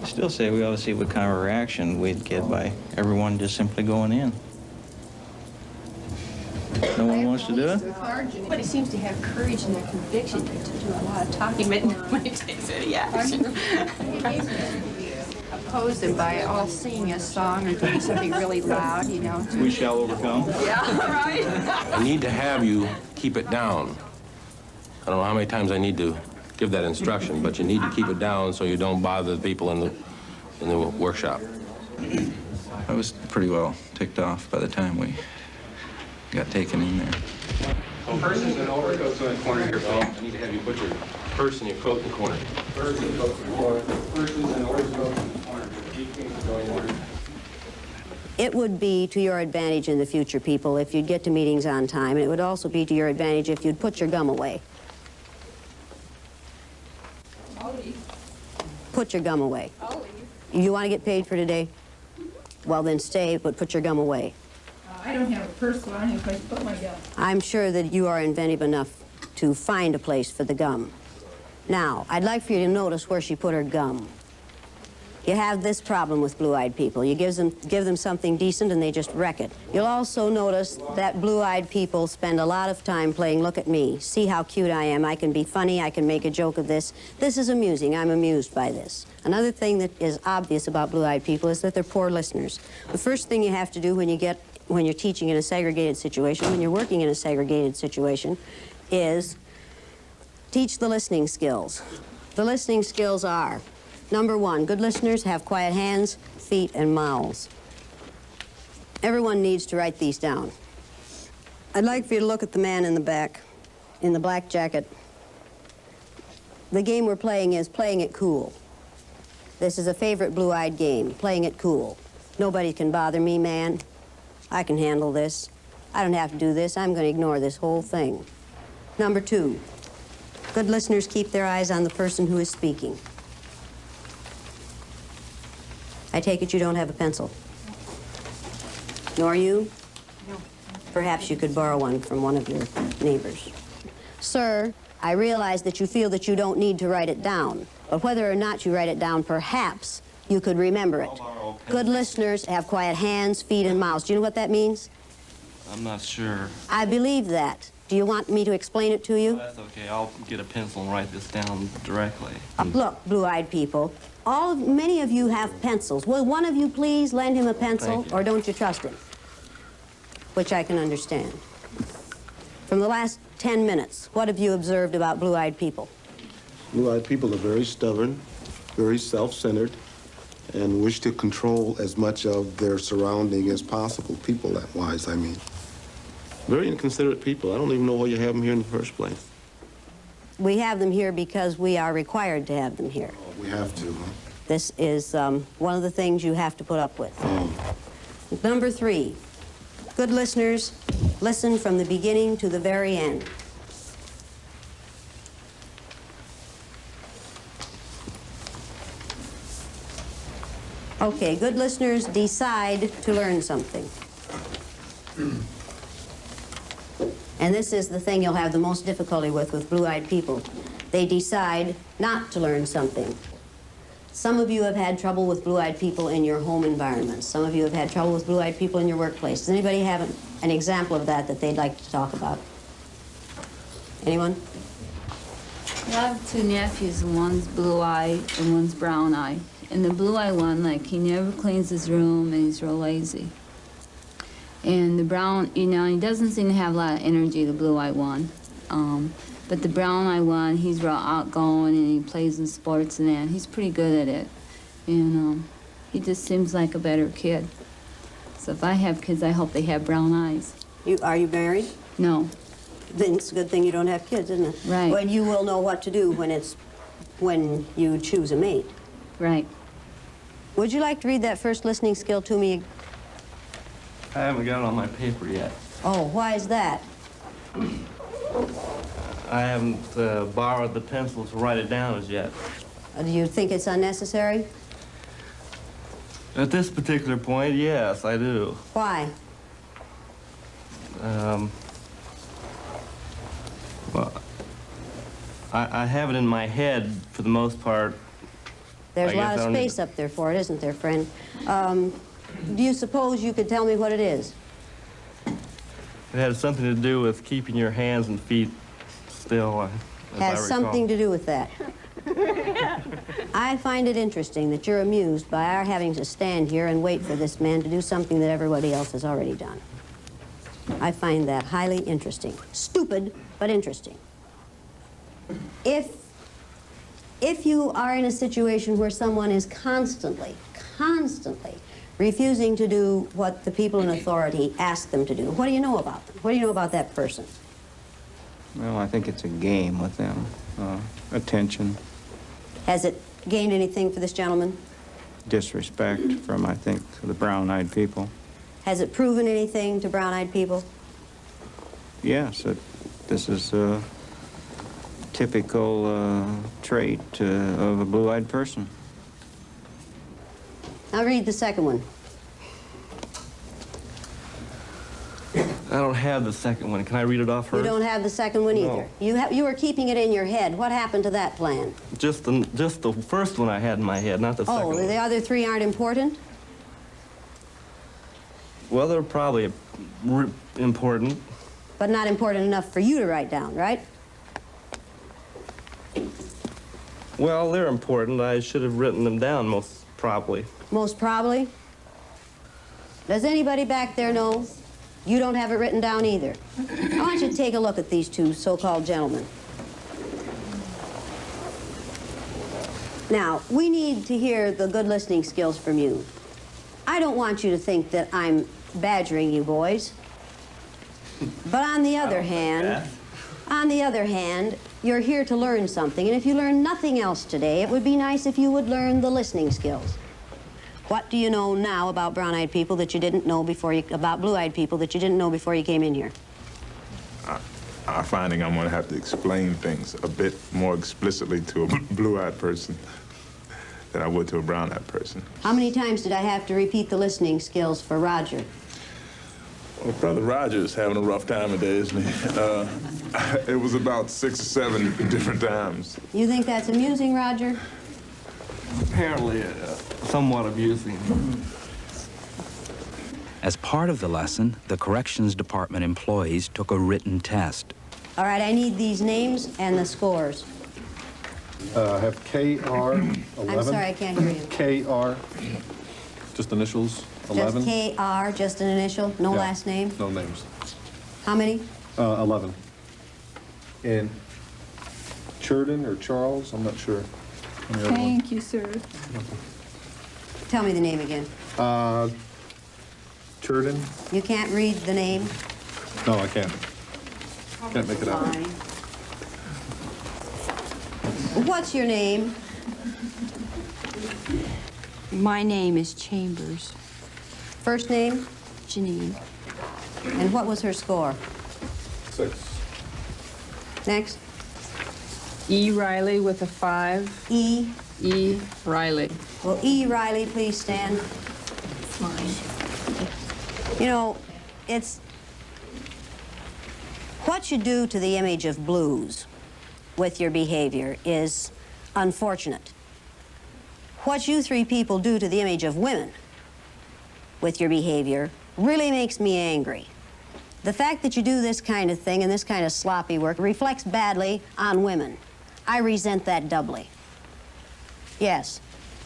Speaker 20: I still say we ought to see what kind of a reaction we'd get by everyone just simply going in. No one wants to do it?
Speaker 3: Everybody seems to have courage and their conviction to do a lot of talking, but nobody takes any action. Oppose them by all singing a song or doing something really loud, you know.
Speaker 21: We shall overcome.
Speaker 3: Yeah, right.
Speaker 21: I need to have you keep it down. I don't know how many times I need to give that instruction, but you need to keep it down so you don't bother the people in the workshop.
Speaker 19: I was pretty well ticked off by the time we got taken in there.
Speaker 21: Well, purses and overcoats in the corner here, Phil. I need to have you put your purse and your coat in the corner. Purse and coat in the corner. Purses and overcoats in the corner.
Speaker 9: It would be to your advantage in the future, people, if you'd get to meetings on time, and it would also be to your advantage if you'd put your gum away. Put your gum away. You want to get paid for today? Well, then stay, but put your gum away.
Speaker 22: I don't have a purse, so I don't have a place to put my gum.
Speaker 9: I'm sure that you are inventive enough to find a place for the gum. Now, I'd like for you to notice where she put her gum. You have this problem with blue-eyed people. You give them something decent and they just wreck it. You'll also notice that blue-eyed people spend a lot of time playing look at me, see how cute I am, I can be funny, I can make a joke of this. This is amusing, I'm amused by this. Another thing that is obvious about blue-eyed people is that they're poor listeners. The first thing you have to do when you're teaching in a segregated situation, when you're working in a segregated situation, is teach the listening skills. The listening skills are: number one, good listeners have quiet hands, feet, and mouths. Everyone needs to write these down. I'd like for you to look at the man in the back, in the black jacket. The game we're playing is playing it cool. This is a favorite blue-eyed game, playing it cool. Nobody can bother me, man. I can handle this. I don't have to do this. I'm going to ignore this whole thing. Number two, good listeners keep their eyes on the person who is speaking. I take it you don't have a pencil. Nor you? No. Perhaps you could borrow one from one of your neighbors. Sir, I realize that you feel that you don't need to write it down, but whether or not you write it down, perhaps you could remember it. Good listeners have quiet hands, feet, and mouths. Do you know what that means?
Speaker 23: I'm not sure.
Speaker 9: I believe that. Do you want me to explain it to you?
Speaker 23: That's okay. I'll get a pencil and write this down directly.
Speaker 9: Look, blue-eyed people, many of you have pencils. Will one of you please lend him a pencil, or don't you trust him? Which I can understand. From the last 10 minutes, what have you observed about blue-eyed people?
Speaker 24: Blue-eyed people are very stubborn, very self-centered, and wish to control as much of their surrounding as possible, people that wise, I mean. Very inconsiderate people. I don't even know why you have them here in the first place.
Speaker 9: We have them here because we are required to have them here.
Speaker 24: Oh, we have to, huh?
Speaker 9: This is one of the things you have to put up with. Number three, good listeners listen from the beginning to the very end. Okay, good listeners decide to learn something. And this is the thing you'll have the most difficulty with blue-eyed people. They decide not to learn something. Some of you have had trouble with blue-eyed people in your home environments. Some of you have had trouble with blue-eyed people in your workplace. Does anybody have an example of that they'd like to talk about? Anyone?
Speaker 11: I have two nephews, one's blue-eyed and one's brown-eyed. And the blue-eyed one, like, he never cleans his room and he's real lazy. And the brown, you know, he doesn't seem to have a lot of energy, the blue-eyed one. But the brown-eyed one, he's real outgoing and he plays in sports and that. He's pretty good at it. And he just seems like a better kid. So if I have kids, I hope they have brown eyes.
Speaker 9: Are you married?
Speaker 11: No.
Speaker 9: Then it's a good thing you don't have kids, isn't it?
Speaker 11: Right.
Speaker 9: Well, you will know what to do when you choose a mate.
Speaker 11: Right.
Speaker 9: Would you like to read that first listening skill to me?
Speaker 23: I haven't got it on my paper yet.
Speaker 9: Oh, why is that?
Speaker 23: I haven't borrowed the pencil to write it down as yet.
Speaker 9: Do you think it's unnecessary?
Speaker 23: At this particular point, yes, I do.
Speaker 9: Why?
Speaker 23: Well, I have it in my head for the most part.
Speaker 9: There's a
Speaker 23: I
Speaker 9: lot
Speaker 23: guess
Speaker 9: of
Speaker 23: I don't need
Speaker 9: space up there for it, isn't there, friend? Do you suppose you could tell me what it is?
Speaker 23: It had something to do with keeping your hands and feet still, as I
Speaker 9: Has
Speaker 23: recall.
Speaker 9: something to do with that. I find it interesting that you're amused by our having to stand here and wait for this man to do something that everybody else has already done. I find that highly interesting. Stupid, but interesting. If you are in a situation where someone is constantly refusing to do what the people in authority ask them to do, what do you know about them? What do you know about that person?
Speaker 20: Well, I think it's a game with them. Attention,
Speaker 9: Has it gained anything for this gentleman?
Speaker 20: disrespect from, I think, the brown-eyed people.
Speaker 9: Has it proven anything to brown-eyed people?
Speaker 20: Yes, this is a typical trait of a blue-eyed person.
Speaker 9: Now read the second one.
Speaker 23: I don't have the second one. Can I read it off
Speaker 9: You
Speaker 23: first?
Speaker 9: don't have the second one either.
Speaker 23: No.
Speaker 9: You were keeping it in your head. What happened to that plan?
Speaker 23: Just the first one I had in my head, not the second
Speaker 9: Oh,
Speaker 23: one.
Speaker 9: the other three aren't important?
Speaker 23: Well, they're probably important.
Speaker 9: But not important enough for you to write down, right?
Speaker 23: Well, they're important. I should have written them down most probably.
Speaker 9: Most probably. Does anybody back there know? You don't have it written down either. I want you to take a look at these two so-called gentlemen. Now, we need to hear the good listening skills from you. I don't want you to think that I'm badgering you boys. But on the other hand, you're here to learn something. And if you learn nothing else today, it would be nice if you would learn the listening skills. What do you know now about brown-eyed people that you didn't know before about blue-eyed people that you didn't know before you came in here?
Speaker 12: I'm finding I'm going to have to explain things a bit more explicitly to a blue-eyed person than I would to a brown-eyed person.
Speaker 9: How many times did I have to repeat the listening skills for Roger?
Speaker 12: Well, Brother Roger's having a rough time today, isn't he? It was about 6 or 7 different times.
Speaker 9: You think that's amusing, Roger?
Speaker 23: Apparently, somewhat amusing.
Speaker 1: As part of the lesson, the Corrections Department employees took a written test.
Speaker 9: All right, I need these names and the scores.
Speaker 13: I have KR 11.
Speaker 9: I'm sorry, I can't hear you.
Speaker 13: KR, just initials, 11.
Speaker 9: Just KR, just an initial, no
Speaker 13: Yeah,
Speaker 9: last name?
Speaker 13: No names.
Speaker 9: How many?
Speaker 13: 11. And Churden or Charles, I'm not sure. on the other one.
Speaker 22: Thank you, sir.
Speaker 9: Tell me the name again.
Speaker 13: Churden?
Speaker 9: You can't read the name?
Speaker 13: No, I can't. Can't make it out.
Speaker 9: Fine. What's your name?
Speaker 14: My name is Chambers.
Speaker 9: First name?
Speaker 14: Janine.
Speaker 9: And what was her score?
Speaker 13: 6.
Speaker 9: Next.
Speaker 25: E. Riley with a 5.
Speaker 9: E.
Speaker 25: E. Riley.
Speaker 9: Will E. Riley please stand? You know, it's what you do to the image of blues with your behavior is unfortunate. What you three people do to the image of women with your behavior really makes me angry. The fact that you do this kind of thing and this kind of sloppy work reflects badly on women. I resent that doubly. Yes.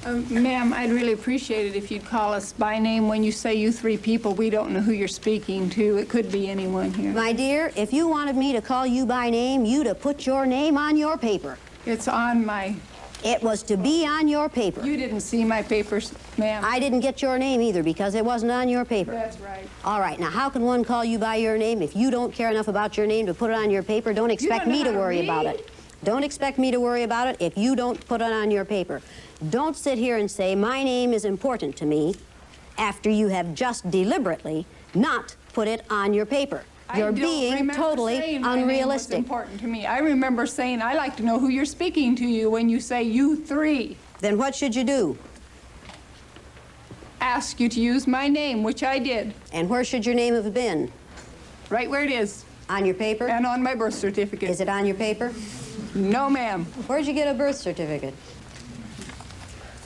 Speaker 22: Ma'am, I'd really appreciate it if you'd call us by name when you say you three people. We don't know who you're speaking to. It could be anyone here.
Speaker 9: My dear, if you wanted me to call you by name, you'd have put your name on your paper.
Speaker 22: It's on my...
Speaker 9: It was to be on your paper.
Speaker 22: You didn't see my papers, ma'am.
Speaker 9: I didn't get your name either because it wasn't on your paper.
Speaker 22: That's right.
Speaker 9: All right, now how can one call you by your name if you don't care enough about your name to put it on your paper? Don't expect me to worry about it. Don't expect me to worry about it if you don't put it on your paper. Don't sit here and say my name is important to me after you have just deliberately not put it on your paper. You're being totally unrealistic.
Speaker 22: Important to me. I remember saying I like to know who you're speaking to you when you say you three.
Speaker 9: Then what should you do?
Speaker 22: Ask you to use my name, which I did.
Speaker 9: And where should your name have been?
Speaker 22: Right where it is.
Speaker 9: On your paper?
Speaker 22: And on my birth certificate.
Speaker 9: Is it on your paper?
Speaker 22: No, ma'am.
Speaker 9: Where'd you get a birth certificate?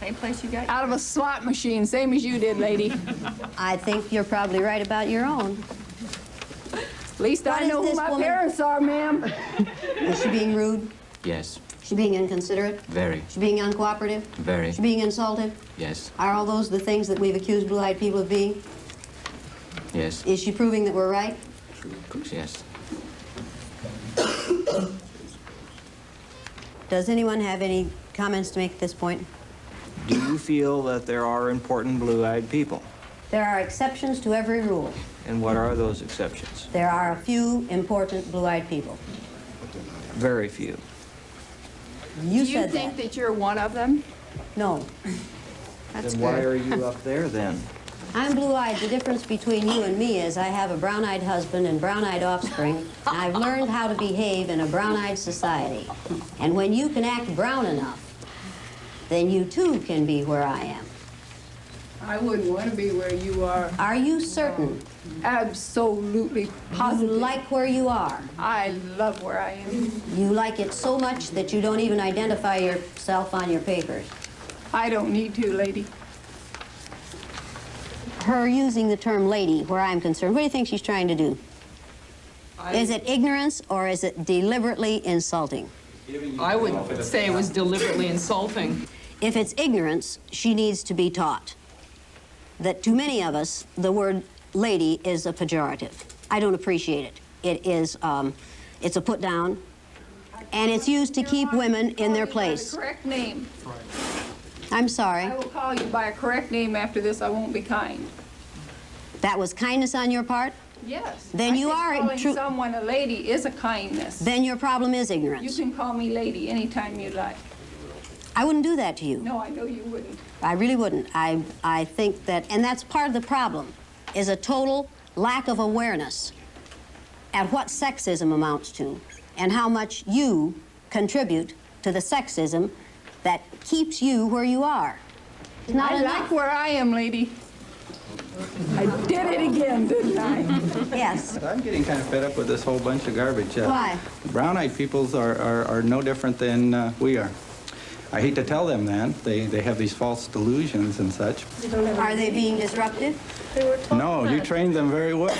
Speaker 22: Same place you got it? Out of a slot machine, same as you did, lady.
Speaker 9: I think you're probably right about your own.
Speaker 22: At least I know who my parents are, ma'am.
Speaker 9: Is she being rude?
Speaker 19: Yes.
Speaker 9: She being inconsiderate?
Speaker 19: Very.
Speaker 9: She being uncooperative?
Speaker 19: Very.
Speaker 9: She being insulted?
Speaker 19: Yes.
Speaker 9: Are all those the things that we've accused blue-eyed people of being?
Speaker 19: Yes.
Speaker 9: Is she proving that we're right?
Speaker 19: Yes.
Speaker 9: Does anyone have any comments to make at this point?
Speaker 20: Do you feel that there are important blue-eyed people?
Speaker 9: There are exceptions to every rule.
Speaker 20: And what are those exceptions?
Speaker 9: There are a few important blue-eyed people.
Speaker 20: Very few.
Speaker 9: You
Speaker 22: Do you
Speaker 9: said
Speaker 22: think
Speaker 9: that.
Speaker 22: that you're one of them?
Speaker 9: No.
Speaker 22: That's
Speaker 20: Then why
Speaker 22: good.
Speaker 20: are you up there then?
Speaker 9: I'm blue-eyed. The difference between you and me is I have a brown-eyed husband and brown-eyed offspring, and I've learned how to behave in a brown-eyed society. And when you can act brown enough, then you too can be where I am.
Speaker 22: I wouldn't want to be where you are.
Speaker 9: Are you certain?
Speaker 22: Absolutely positive.
Speaker 9: You like where you are?
Speaker 22: I love where I am.
Speaker 9: You like it so much that you don't even identify yourself on your papers.
Speaker 22: I don't need to, lady.
Speaker 9: Her using the term lady, where I'm concerned, what do you think she's trying to do? Is it ignorance or is it deliberately insulting?
Speaker 2: I would say it was deliberately insulting.
Speaker 9: If it's ignorance, she needs to be taught that to many of us, the word lady is a pejorative. I don't appreciate it. It is, it's a put down, and it's used to keep women in their place.
Speaker 22: By the correct name.
Speaker 9: I'm sorry.
Speaker 22: I will call you by a correct name after this. I won't be kind.
Speaker 9: That was kindness on your part?
Speaker 22: Yes.
Speaker 9: Then you are
Speaker 22: calling someone a lady is a kindness.
Speaker 9: Then your problem is ignorance.
Speaker 22: You can call me lady anytime you like.
Speaker 9: I wouldn't do that to you.
Speaker 22: No, I know you wouldn't.
Speaker 9: I really wouldn't. I think that, and that's part of the problem, is a total lack of awareness at what sexism amounts to and how much you contribute to the sexism that keeps you where you are. It's not
Speaker 22: I
Speaker 9: enough.
Speaker 22: like where I am, lady. I did it again, didn't I?
Speaker 9: Yes.
Speaker 19: I'm getting kind of fed up with this whole bunch of garbage.
Speaker 9: Why?
Speaker 19: Brown-eyed peoples are no different than we are. I hate to tell them that. They have these false delusions and such.
Speaker 9: Are they being disruptive?
Speaker 19: No, you trained them very well.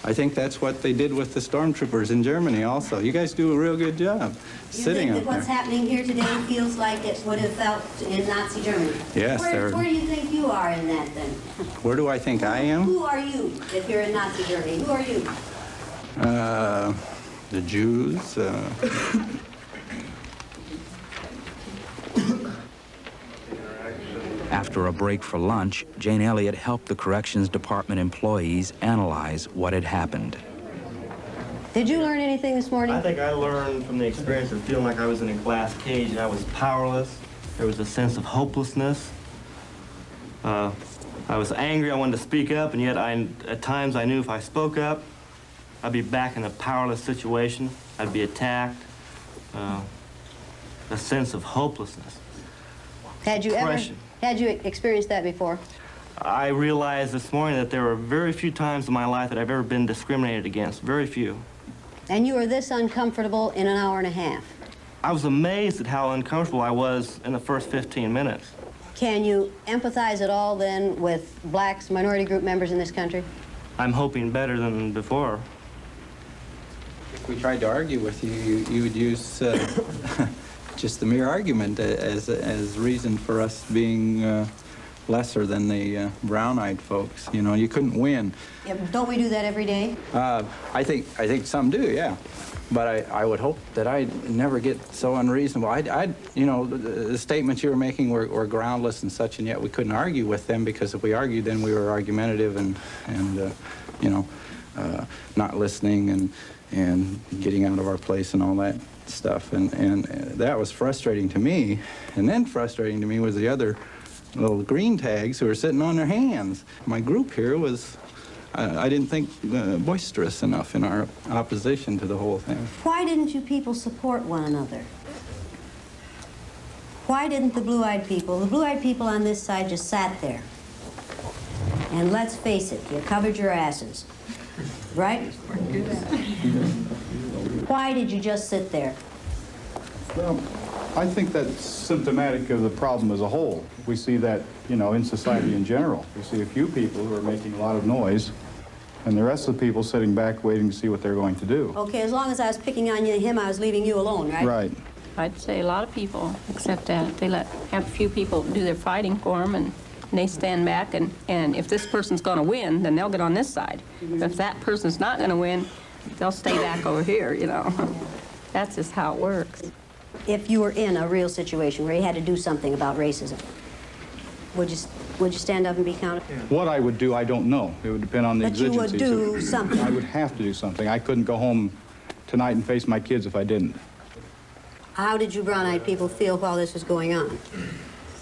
Speaker 19: I think that's what they did with the stormtroopers in Germany also. You guys do a real good job sitting
Speaker 9: You
Speaker 19: up
Speaker 9: think that what's
Speaker 19: there.
Speaker 9: happening here today feels like it would have felt in Nazi Germany?
Speaker 19: Yes,
Speaker 9: Where do you think you are in that then?
Speaker 19: Where do I think I am?
Speaker 9: Who are you if you're in Nazi Germany? Who are you?
Speaker 19: The Jews.
Speaker 1: After a break for lunch, Jane Elliot helped the Corrections Department employees analyze what had happened.
Speaker 9: Did you learn anything this morning?
Speaker 23: I think I learned from the experience of feeling like I was in a glass cage and I was powerless. There was a sense of hopelessness. I was angry, I wanted to speak up, and yet at times I knew if I spoke up, I'd be back in a powerless situation. I'd be attacked. A sense of hopelessness.
Speaker 9: Had you experienced that before?
Speaker 23: I realized this morning that there were very few times in my life that I've ever been discriminated against, very few.
Speaker 9: And you were this uncomfortable in an hour and a half?
Speaker 23: I was amazed at how uncomfortable I was in the first 15 minutes.
Speaker 9: Can you empathize at all then with blacks, minority group members in this country?
Speaker 23: I'm hoping better than before.
Speaker 19: If we tried to argue with you, you would use just the mere argument as reason for us being lesser than the brown-eyed folks. You know, you couldn't win.
Speaker 9: Yeah, don't we do that every day?
Speaker 19: I think some do, yeah. But I would hope that I'd never get so unreasonable. You know, the statements you were making were groundless and such, and yet we couldn't argue with them, because if we argued, then we were argumentative and you know, not listening and getting out of our place and all that stuff. And that was frustrating to me. And then frustrating to me was the other little green tags who were sitting on their hands. My group here was, I didn't think, boisterous enough in our opposition to the whole thing.
Speaker 9: Why didn't you people support one another? Why didn't the blue-eyed people on this side just sat there? And let's face it, you covered your asses, right? Why did you just sit there?
Speaker 15: Well, I think that's symptomatic of the problem as a whole. We see that, you know, in society in general. We see a few people who are making a lot of noise, and the rest of the people sitting back waiting to see what they're going to do.
Speaker 9: Okay, as long as I was picking on him, I was leaving you alone, right?
Speaker 15: Right.
Speaker 4: I'd say a lot of people accept that. They have a few people do their fighting for them, and they stand back, and if this person's going to win, then they'll get on this side. If that person's not going to win, they'll stay back over here, you know. That's just how it works.
Speaker 9: If you were in a real situation where you had to do something about racism, would you stand up and be counted?
Speaker 15: What I would do, I don't know. It would depend on the exigencies.
Speaker 9: But you would do something.
Speaker 15: I would have to do something. I couldn't go home tonight and face my kids if I didn't.
Speaker 9: How did you brown-eyed people feel while this was going on?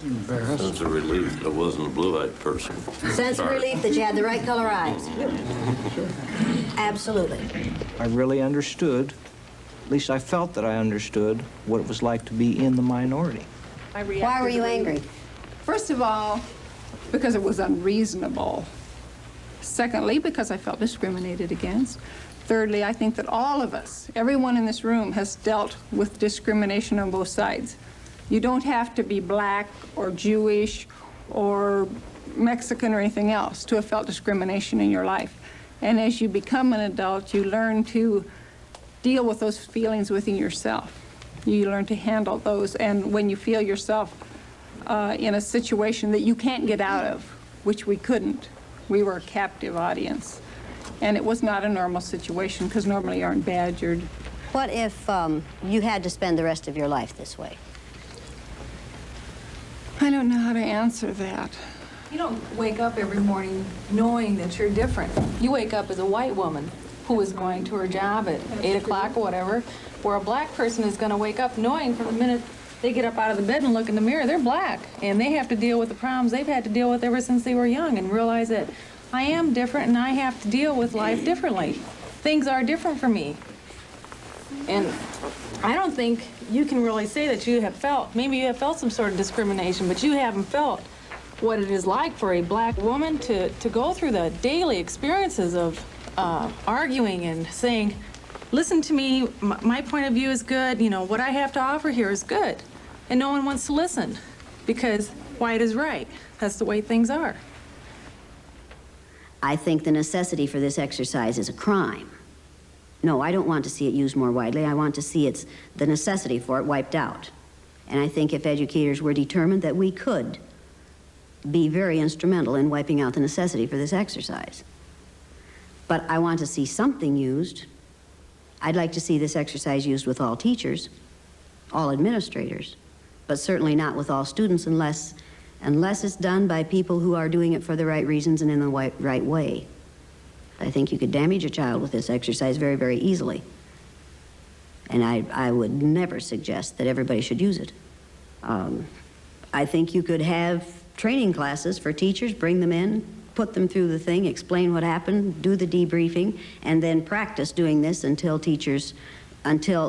Speaker 5: Embarrassed. Sense of relief that I wasn't a blue-eyed person.
Speaker 9: Sense of relief that you had the right color eyes. Absolutely.
Speaker 6: I really understood, at least I felt that I understood, what it was like to be in the minority.
Speaker 9: Why were you angry?
Speaker 22: First of all, because it was unreasonable. Secondly, because I felt discriminated against. Thirdly, I think that all of us, everyone in this room, has dealt with discrimination on both sides. You don't have to be black or Jewish or Mexican or anything else to have felt discrimination in your life. And as you become an adult, you learn to deal with those feelings within yourself. You learn to handle those, and when you feel yourself in a situation that you can't get out of, which we couldn't, we were a captive audience. And it was not a normal situation, because normally you aren't badgered.
Speaker 9: What if you had to spend the rest of your life this way?
Speaker 22: I don't know how to answer that.
Speaker 2: You don't wake up every morning knowing that you're different. You wake up as a white woman who is going to her job at 8 o'clock or whatever, where a black person is going to wake up knowing from the minute they get up out of the bed and look in the mirror, they're black. And they have to deal with the problems they've had to deal with ever since they were young, and realize that I am different and I have to deal with life differently. Things are different for me. And I don't think you can really say that you have felt, maybe you have felt some sort of discrimination, but you haven't felt what it is like for a black woman to go through the daily experiences of arguing and saying, listen to me, my point of view is good, you know, what I have to offer here is good. And no one wants to listen because white is right. That's the way things are.
Speaker 9: I think the necessity for this exercise is a crime. No, I don't want to see it used more widely. I want to see the necessity for it wiped out. And I think if educators were determined that we could be very instrumental in wiping out the necessity for this exercise. But I want to see something used. I'd like to see this exercise used with all teachers, all administrators, but certainly not with all students unless it's done by people who are doing it for the right reasons and in the right way. I think you could damage a child with this exercise very, very easily. And I would never suggest that everybody should use it. I think you could have training classes for teachers, bring them in, put them through the thing, explain what happened, do the debriefing, and then practice doing this until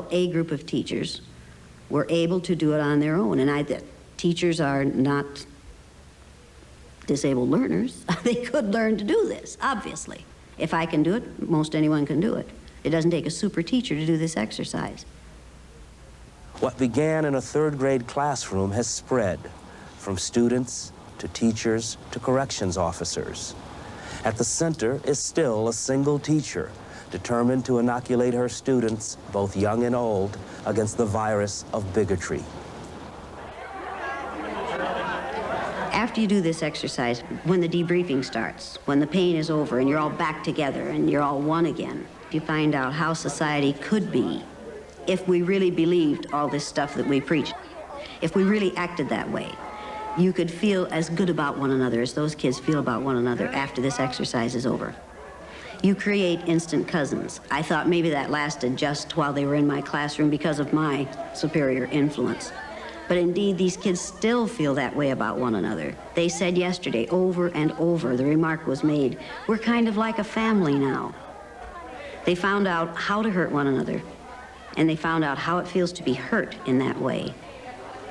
Speaker 9: a group of teachers were able to do it on their own. And teachers are not disabled learners. They could learn to do this, obviously. If I can do it, most anyone can do it. It doesn't take a super teacher to do this exercise.
Speaker 8: What began in a third-grade classroom has spread from students to teachers to corrections officers. At the center is still a single teacher, determined to inoculate her students, both young and old, against the virus of bigotry.
Speaker 9: After you do this exercise, when the debriefing starts, when the pain is over and you're all back together and you're all one again, you find out how society could be if we really believed all this stuff that we preach. If we really acted that way, you could feel as good about one another as those kids feel about one another after this exercise is over. You create instant cousins. I thought maybe that lasted just while they were in my classroom because of my superior influence. But indeed, these kids still feel that way about one another. They said yesterday, over and over, the remark was made, we're kind of like a family now. They found out how to hurt one another, and they found out how it feels to be hurt in that way.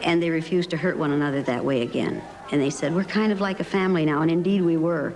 Speaker 9: And they refused to hurt one another that way again. And they said, we're kind of like a family now, and indeed we were.